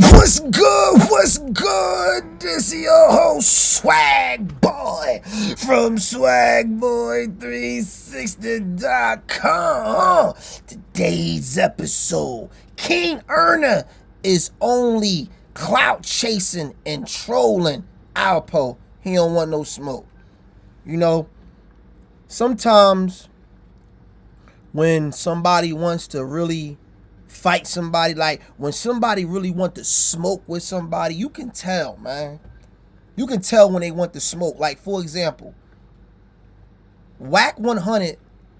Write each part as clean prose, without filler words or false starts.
What's good? What's good? This is your host, Swag Boy, from swagboy360.com. Today's episode, King Erna is only clout chasing and trolling Alpo. He don't want no smoke. You know, sometimes when somebody wants to really fight somebody, like when somebody really want to smoke with somebody, you can tell, man. You can tell when they want to smoke. Like, for example, Whack 100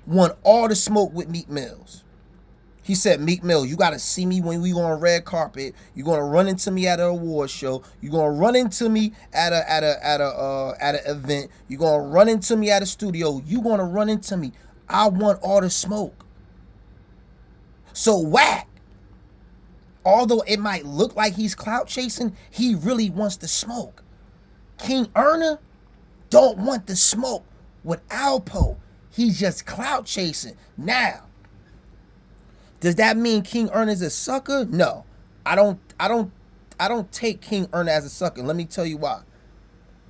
want all the smoke with Meek Mills. He said, Meek Mill, you got to see me when we on red carpet. You're going to run into me at an award show. You're going to run into me at an event. You're going to run into me at a studio. You're going to run into me. I want all the smoke. So Whack, although it might look like he's clout chasing, he really wants the smoke. King Erna don't want the smoke with Alpo. He's just clout chasing. Now, does that mean King Erna is a sucker? No. I don't take King Erna as a sucker. Let me tell you why.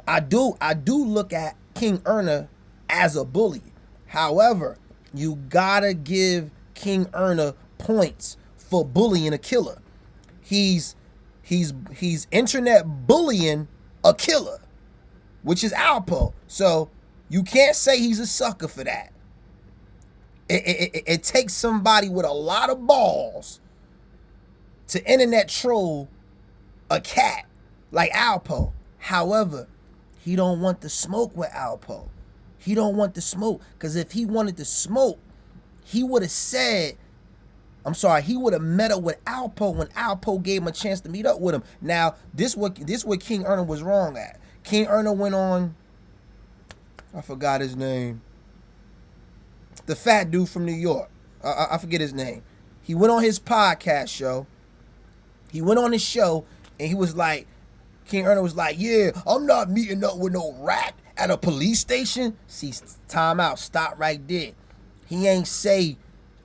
I do look at King Erna as a bully. However, you gotta give King Erna points for bullying a killer. He's internet bullying a killer, which is Alpo. So you can't say he's a sucker for that. It takes somebody with a lot of balls to internet troll a cat like Alpo. However, he don't want the smoke with Alpo. He don't want the smoke, because if he wanted the smoke, he would have he would have met up with Alpo when Alpo gave him a chance to meet up with him. Now, this what King Erna was wrong at. King Erna went on, I forgot his name, the fat dude from New York. I forget his name. He went on his podcast show. He went on his show, and he was like, King Erna was like, yeah, I'm not meeting up with no rat at a police station. See, time out. Stop right there. He ain't say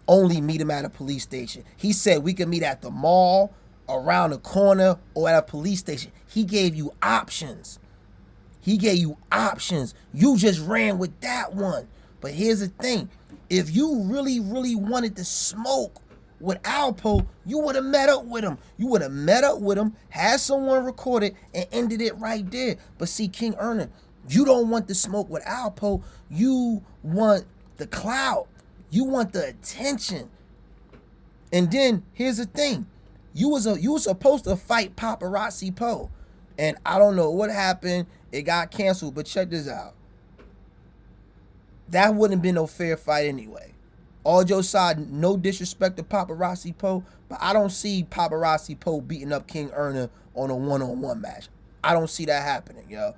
only meet him at a police station. He said we can meet at the mall, around the corner, or at a police station. He gave you options. You just ran with that one. But here's the thing. If you really, really wanted to smoke with Alpo, you would have met up with him. Had someone record it, and ended it right there. But see, King Erna, you don't want the smoke with Alpo. You want the clout. You want the attention. And then here's the thing. You was supposed to fight Paparazzi Poe. And I don't know what happened. It got canceled. But check this out. That wouldn't have been no fair fight anyway. All jokes aside, no disrespect to Paparazzi Poe, but I don't see Paparazzi Poe beating up King Erna on a one-on-one match. I don't see that happening, yo.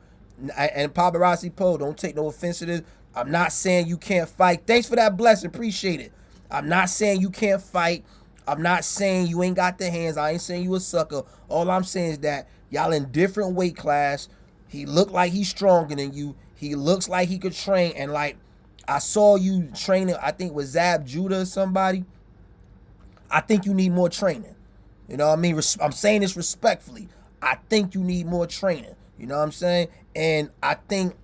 And Paparazzi Poe, don't take no offense to this. I'm not saying you can't fight. Thanks for that blessing. Appreciate it. I'm not saying you can't fight. I'm not saying you ain't got the hands. I ain't saying you a sucker. All I'm saying is that y'all in different weight class. He look like he's stronger than you. He looks like he could train. And like, I saw you training, I think with Zab Judah or somebody. I think you need more training. You know what I mean? I'm saying this respectfully. I think you need more training. You know what I'm saying? And I think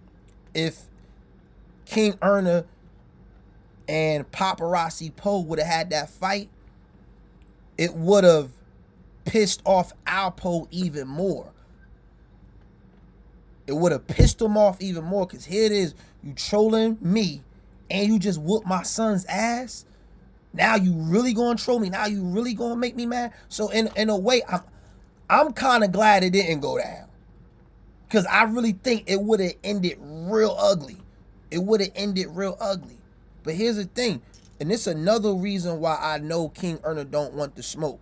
if King Erna and Paparazzi Poe would have had that fight, it would have pissed off Alpo even more. It would have pissed him off even more, because here it is, you trolling me, and you just whooped my son's ass. Now you really gonna troll me? Now you really gonna make me mad? So in a way, I'm kind of glad it didn't go down, because I really think it would have ended real ugly. But here's the thing, and it's another reason why I know King Erna don't want the smoke.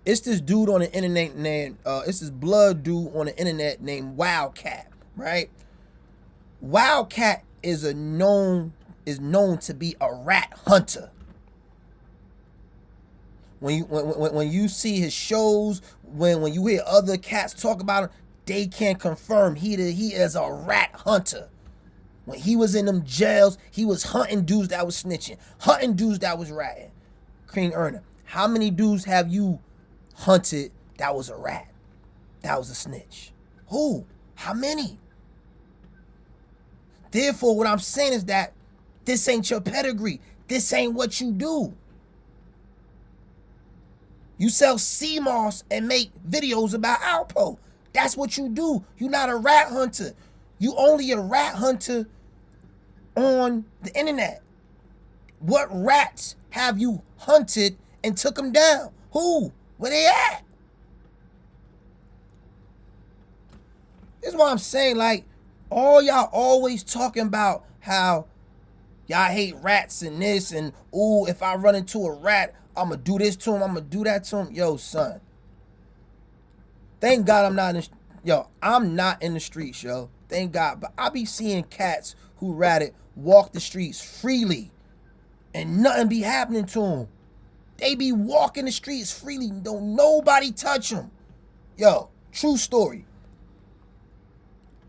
It's this dude on the internet named, it's this blood dude on the internet named Wildcat, right? Wildcat is known to be a rat hunter. When you see his shows, when you hear other cats talk about him, they can confirm he is a rat hunter. When he was in them jails, he was hunting dudes that was snitching, hunting dudes that was ratting. King Erna, how many dudes have you hunted, that was a rat. That was a snitch. Who? How many? Therefore, what I'm saying is that this ain't your pedigree. This ain't what you do. You sell sea moss and make videos about Alpo. That's what you do. You're not a rat hunter. You only a rat hunter on the internet. What rats have you hunted and took them down? Who? Where they at? This is what I'm saying. Like, all y'all always talking about how y'all hate rats and this and, ooh, if I run into a rat, I'm going to do this to him, I'm going to do that to him. Yo, son. Thank God I'm not in the, I'm not in the streets, yo. Thank God. But I be seeing cats who ratted walk the streets freely and nothing be happening to them. They be walking the streets freely. Don't nobody touch them. Yo, true story.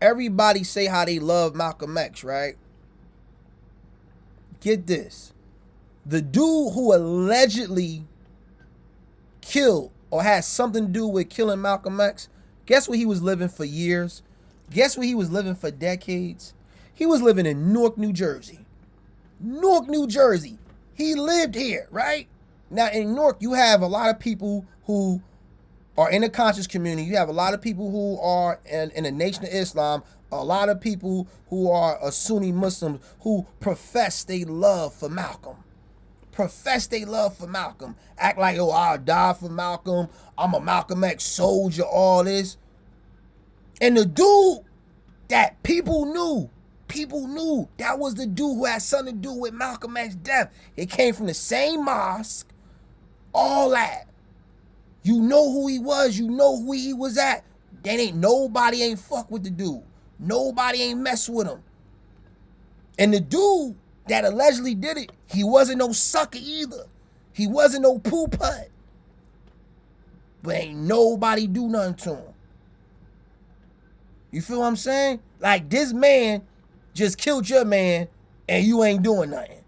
Everybody say how they love Malcolm X, right? Get this. The dude who allegedly killed or had something to do with killing Malcolm X, guess where he was living for years? Guess where he was living for decades? He was living in Newark, New Jersey. Newark, New Jersey. He lived here, right? Now, in Newark, you have a lot of people who are in the conscious community. You have a lot of people who are in the Nation of Islam, a lot of people who are Sunni Muslims who profess they love for Malcolm. Profess they love for Malcolm. Act like, oh, I'll die for Malcolm. I'm a Malcolm X soldier, all this. And the dude that people knew that was the dude who had something to do with Malcolm X's death. It came from the same mosque, all that. You know who he was. You know who he was at. Then nobody ain't fuck with the dude. Nobody ain't mess with him. And the dude that allegedly did it, he wasn't no sucker either. He wasn't no poo putt. But ain't nobody do nothing to him. You feel what I'm saying? Like, this man just killed your man and you ain't doing nothing.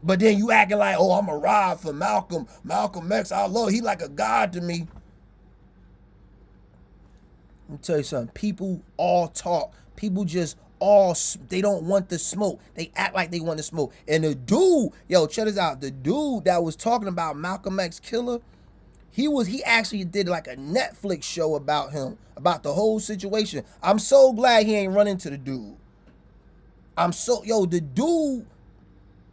But then you acting like, oh, I'm a ride for Malcolm. Malcolm X, I love, he like a god to me. Let me tell you something. People all talk. People just they don't want the smoke. They act like they want the smoke. And the dude, yo, check this out. The dude that was talking about Malcolm X killer, he actually did like a Netflix show about him, about the whole situation. I'm so glad he ain't run into the dude. The dude,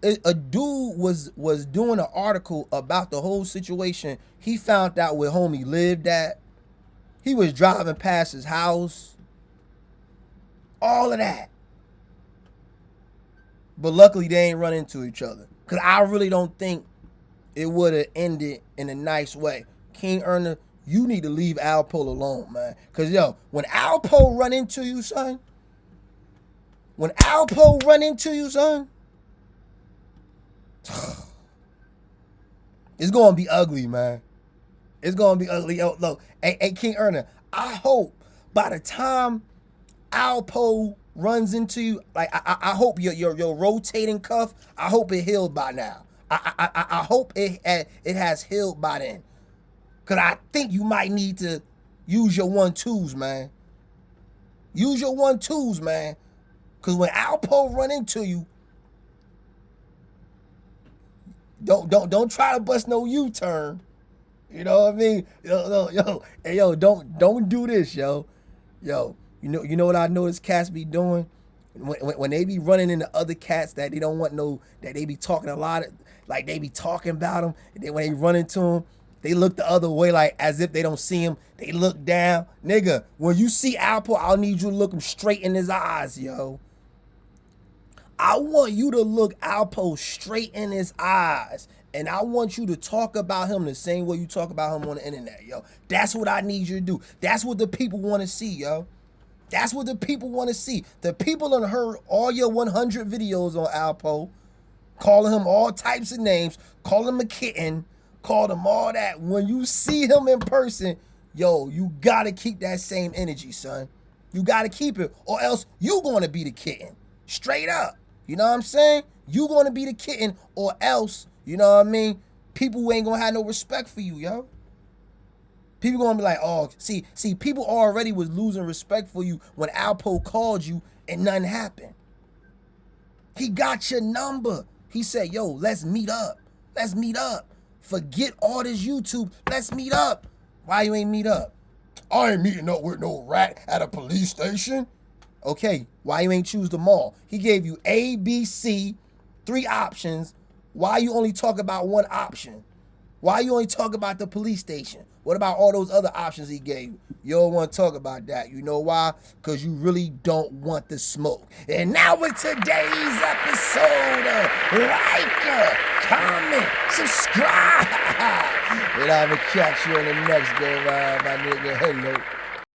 a dude was doing an article about the whole situation. He found out where homie lived at. He was driving past his house. All of that. But luckily they ain't run into each other. Because I really don't think it would have ended in a nice way. King Erna, you need to leave Alpo alone, man. Because, yo, when Alpo run into you, son, it's going to be ugly, man. It's going to be ugly. Yo, look, hey, King Erna, I hope by the time Alpo runs into you, like, I hope your rotating cuff, I hope it healed by now. I hope it has healed by then. Because I think you might need to use your 1-2s, man. Use your 1-2s, man. Because when Alpo run into you, don't try to bust no U-turn. You know what I mean? Yo, don't do this, yo. Yo, you know what I notice cats be doing? When they be running into other cats that they don't want that they be talking a lot, like they be talking about them, and then when they run into them, they look the other way like as if they don't see him. They look down. Nigga, when you see Alpo, I'll need you to look him straight in his eyes, yo. I want you to look Alpo straight in his eyes. And I want you to talk about him the same way you talk about him on the internet, yo. That's what I need you to do. That's what the people want to see, yo. That's what the people want to see. The people done heard all your 100 videos on Alpo, calling him all types of names, calling him a kitten, called him all that. When you see him in person, yo, you got to keep that same energy, son. You got to keep it, or else you going to be the kitten. Straight up. You know what I'm saying? You going to be the kitten, or else, you know what I mean, people ain't going to have no respect for you, yo. People gonna be like, oh, see, people already was losing respect for you when Alpo called you and nothing happened. He got your number. He said, yo, let's meet up. Let's meet up. Forget all this YouTube. Let's meet up. Why you ain't meet up? I ain't meeting up with no rat at a police station. Okay, why you ain't choose the mall? He gave you A, B, C, 3 options. Why you only talk about one option? Why you only talk about the police station? What about all those other options he gave you? You don't want to talk about that. You know why? Because you really don't want the smoke. And now with today's episode, like, comment, subscribe. And I'm going to catch you on the next go round, my nigga. Hello.